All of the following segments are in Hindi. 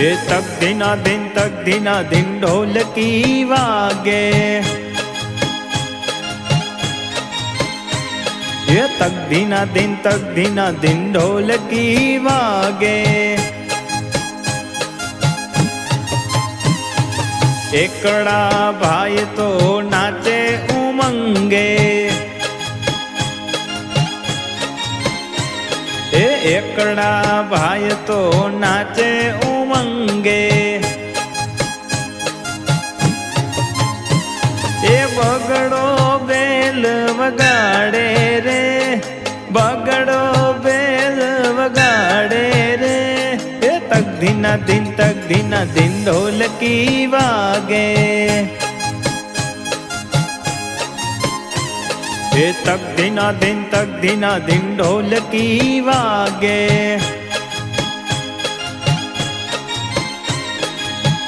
ये तक दिना दिन ढोलकी वागे। ये तक दिना दिन ढोलकी वागे। एकड़ा भाई तो नाचे उमंगे। एकड़ा भाई तो नाचे उमंगे। ए बगड़ो बेल वगाड़े रे, बगड़ो बेल वगाड़े रे। ए तक दिना दिन ढोलकी वागे। ये तक दिना दिन ढोलकी वागे।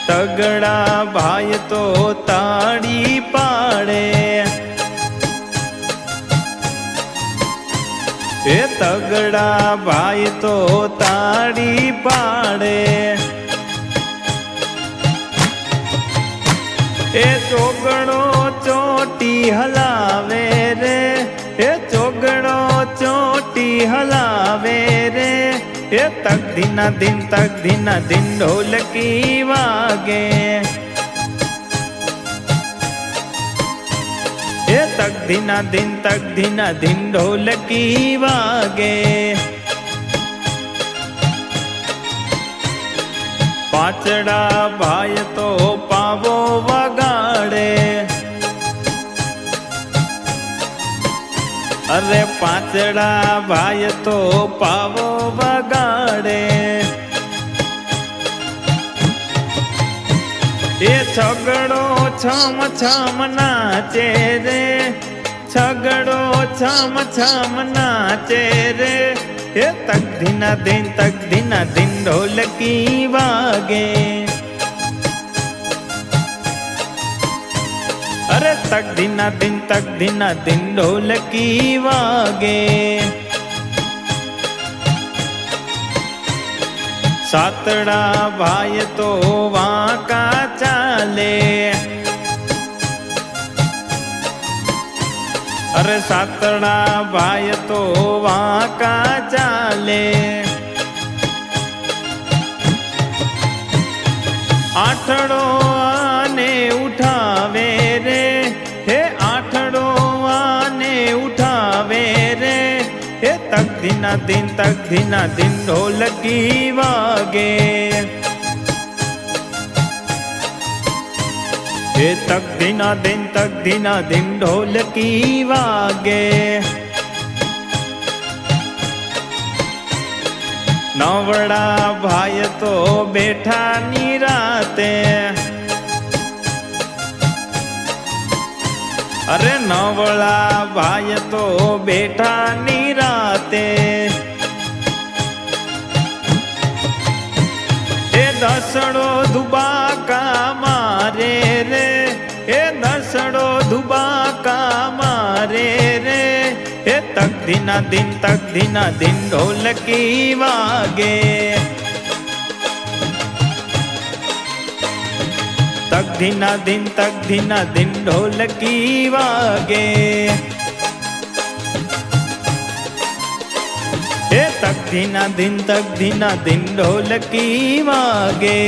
तगड़ा भाई तो ताड़ी पाड़े। ये तगड़ा भाई तो ताड़ी पाड़े। ए चोगड़ो चोटी हलावे रे, ए चोगड़ो चोटी हलावे रे। ए तक दिना दिन ढोलकी वागे। ए तक दिना दिन ढोलकी वागे। पाचड़ा भाई तो पावो वगाड़े। अरे पाचड़ा भाई तो पावो वगाड़े। ये छगड़ो छम नाचे रे, छगड़ो छम नाचे रे। ये तक दिना दिन ढोलकी वागे। अरे तक दिना दिन ढोलकी वागे। सातड़ा भाई तो वहाँ का चाले। अरे सातड़ा भाई तो वहाँ का चाले। आठड़ो आने उठावे रे, हे आठड़ो आने उठावे रे। हे तक दिना दिन ढोलकी वागे। हे तक दिना दिन ढोलकी वागे। नवड़ा भाई तो बैठा निराते। अरे नवड़ा भाई तो बैठा निराते। ए दसड़ो दुबाका मारे रे, ए दसड़ो दुबाका मारे रे। ए तक दिना दिन ढोलकी वागे। तक दिना दिन ढोलकी वागे। ए तक दिना दिन ढोलकी वागे।